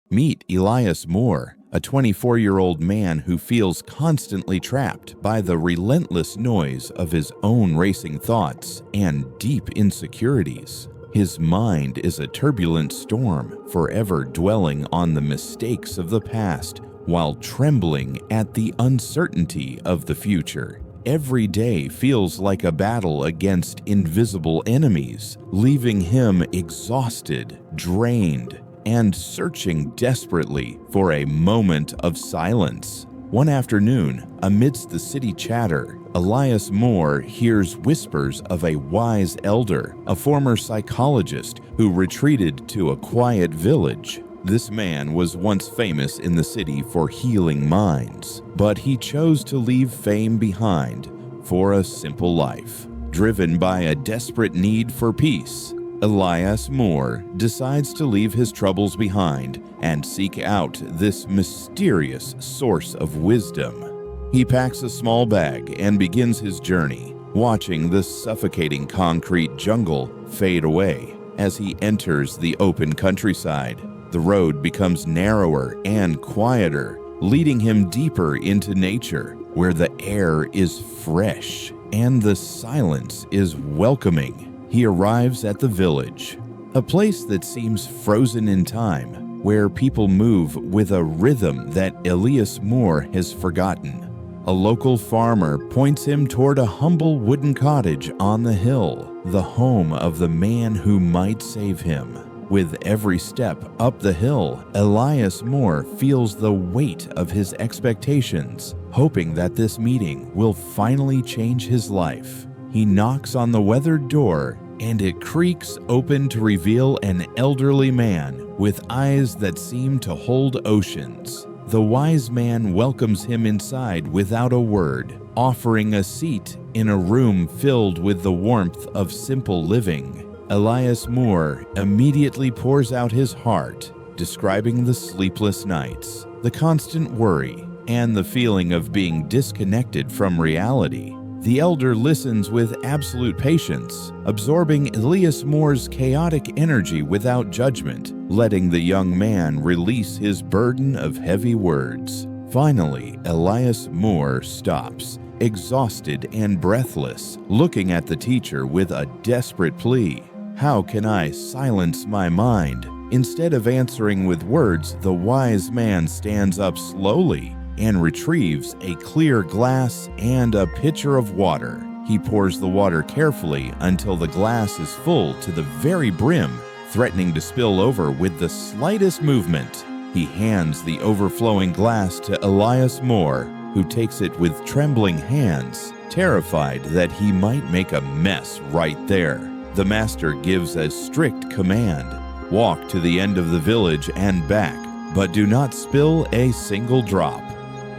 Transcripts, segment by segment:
Meet Elias Moore, a 24-year-old man who feels constantly trapped by the relentless noise of his own racing thoughts and deep insecurities. His mind is a turbulent storm, forever dwelling on the mistakes of the past while trembling at the uncertainty of the future. Every day feels like a battle against invisible enemies, leaving him exhausted, drained, and searching desperately for a moment of silence. One afternoon, amidst the city chatter, Elias Moore hears whispers of a wise elder, a former psychologist who retreated to a quiet village. This man was once famous in the city for healing minds, but he chose to leave fame behind for a simple life. Driven by a desperate need for peace, Elias Moore decides to leave his troubles behind and seek out this mysterious source of wisdom. He packs a small bag and begins his journey, watching the suffocating concrete jungle fade away. As he enters the open countryside, the road becomes narrower and quieter, leading him deeper into nature, where the air is fresh and the silence is welcoming. He arrives at the village, a place that seems frozen in time, where people move with a rhythm that Elias Moore has forgotten. A local farmer points him toward a humble wooden cottage on the hill, the home of the man who might save him. With every step up the hill, Elias Moore feels the weight of his expectations, hoping that this meeting will finally change his life. He knocks on the weathered door, and it creaks open to reveal an elderly man with eyes that seem to hold oceans. The wise man welcomes him inside without a word, offering a seat in a room filled with the warmth of simple living. Elias Moore immediately pours out his heart, describing the sleepless nights, the constant worry, and the feeling of being disconnected from reality. The elder listens with absolute patience, absorbing Elias Moore's chaotic energy without judgment, letting the young man release his burden of heavy words. Finally, Elias Moore stops, exhausted and breathless, looking at the teacher with a desperate plea. "How can I silence my mind?" Instead of answering with words, the wise man stands up slowly and retrieves a clear glass and a pitcher of water. He pours the water carefully until the glass is full to the very brim, threatening to spill over with the slightest movement. He hands the overflowing glass to Elias Moore, who takes it with trembling hands, terrified that he might make a mess right there. The master gives a strict command: walk to the end of the village and back, but do not spill a single drop.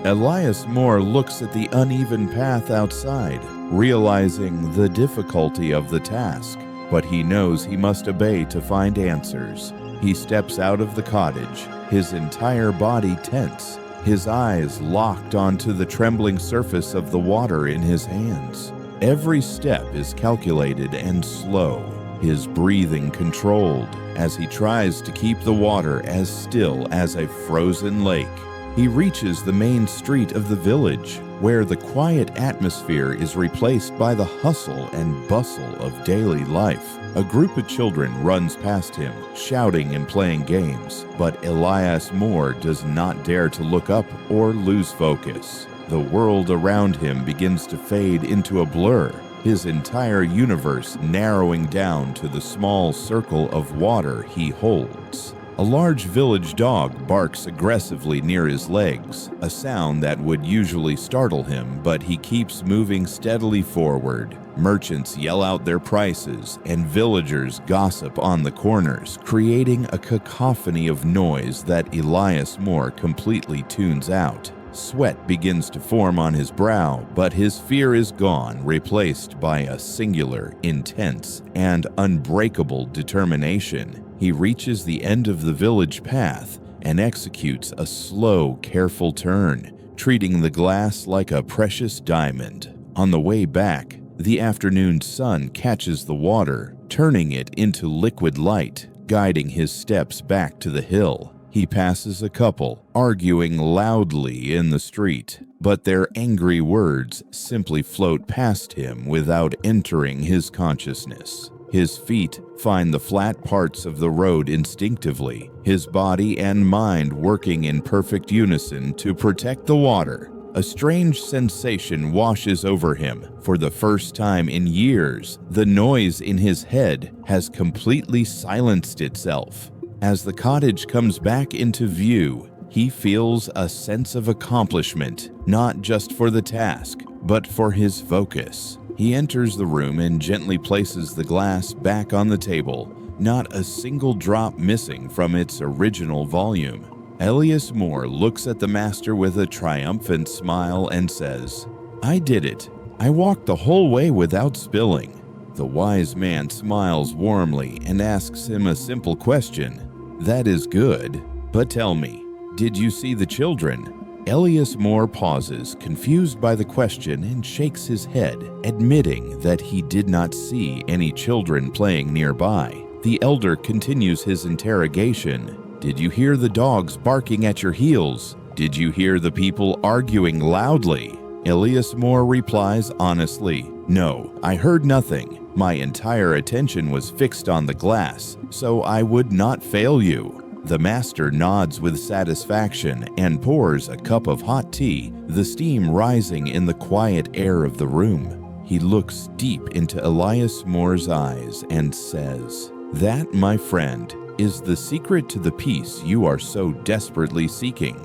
Elias Moore looks at the uneven path outside, realizing the difficulty of the task, but he knows he must obey to find answers. He steps out of the cottage, his entire body tense, his eyes locked onto the trembling surface of the water in his hands. Every step is calculated and slow, his breathing controlled as he tries to keep the water as still as a frozen lake. He reaches the main street of the village, where the quiet atmosphere is replaced by the hustle and bustle of daily life. A group of children runs past him, shouting and playing games, but Elias Moore does not dare to look up or lose focus. The world around him begins to fade into a blur, his entire universe narrowing down to the small circle of water he holds. A large village dog barks aggressively near his legs, a sound that would usually startle him, but he keeps moving steadily forward. Merchants yell out their prices, and villagers gossip on the corners, creating a cacophony of noise that Elias Moore completely tunes out. Sweat begins to form on his brow, but his fear is gone, replaced by a singular, intense, and unbreakable determination. He reaches the end of the village path and executes a slow, careful turn, treating the glass like a precious diamond. On the way back, the afternoon sun catches the water, turning it into liquid light, guiding his steps back to the hill. He He passes a couple arguing loudly in the street, but their angry words simply float past him without entering his consciousness. His feet find the flat parts of the road instinctively, his body and mind working in perfect unison to protect the water. A strange sensation washes over him. For the first time in years, the noise in his head has completely silenced itself. As the cottage comes back into view, he feels a sense of accomplishment, not just for the task, but for his focus. He enters the room and gently places the glass back on the table, not a single drop missing from its original volume. Elias Moore looks at the master with a triumphant smile and says, "I did it. I walked the whole way without spilling." The wise man smiles warmly and asks him a simple question. "That is good, but tell me, did you see the children?" Elias Moore pauses, confused by the question, and shakes his head, admitting that he did not see any children playing nearby. The elder continues his interrogation. "Did you hear the dogs barking at your heels? Did you hear the people arguing loudly?" Elias Moore replies honestly, "No, I heard nothing. My entire attention was fixed on the glass, so I would not fail you." The master nods with satisfaction and pours a cup of hot tea, the steam rising in the quiet air of the room. He looks deep into Elias Moore's eyes and says, "That, my friend, is the secret to the peace you are so desperately seeking.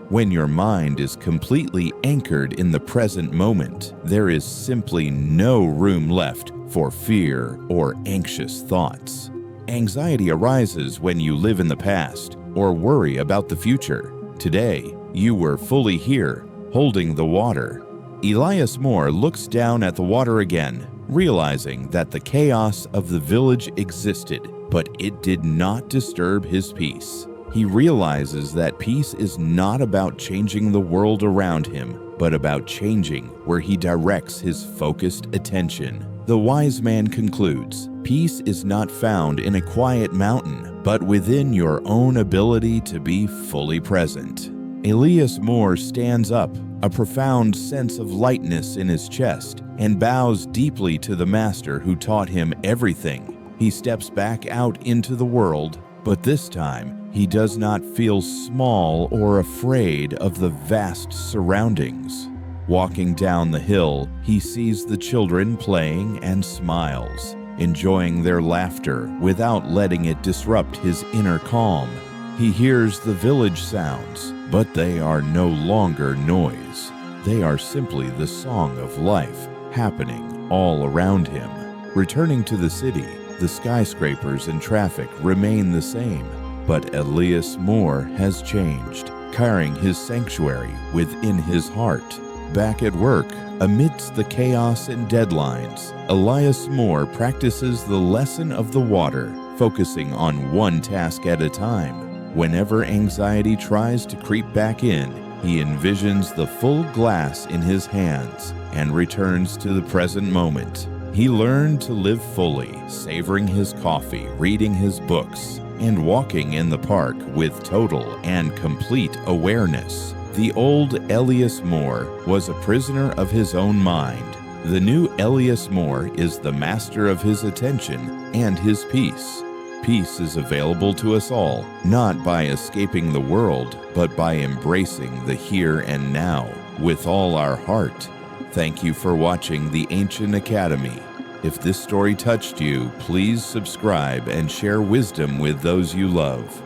When your mind is completely anchored in the present moment, there is simply no room left for fear or anxious thoughts. Anxiety arises when you live in the past or worry about the future. Today, you were fully here, holding the water." Elias Moore looks down at the water again, realizing that the chaos of the village existed, but it did not disturb his peace. He realizes that peace is not about changing the world around him, but about changing where he directs his focused attention. The wise man concludes, "Peace is not found in a quiet mountain, but within your own ability to be fully present." Elias Moore stands up, a profound sense of lightness in his chest, and bows deeply to the master who taught him everything. He steps back out into the world, but this time he does not feel small or afraid of the vast surroundings. Walking down the hill, he sees the children playing and smiles, enjoying their laughter without letting it disrupt his inner calm. He hears the village sounds, but they are no longer noise. They are simply the song of life happening all around him. Returning to the city, the skyscrapers and traffic remain the same, but Elias Moore has changed, carrying his sanctuary within his heart. Back at work, amidst the chaos and deadlines, Elias Moore practices the lesson of the water, focusing on one task at a time. Whenever anxiety tries to creep back in, he envisions the full glass in his hands and returns to the present moment. He learned to live fully, savoring his coffee, reading his books, and walking in the park with total and complete awareness. The old Elias Moore was a prisoner of his own mind. The new Elias Moore is the master of his attention and his peace. Peace is available to us all, not by escaping the world, but by embracing the here and now with all our heart. Thank you for watching The Ancient Academy. If this story touched you, please subscribe and share wisdom with those you love.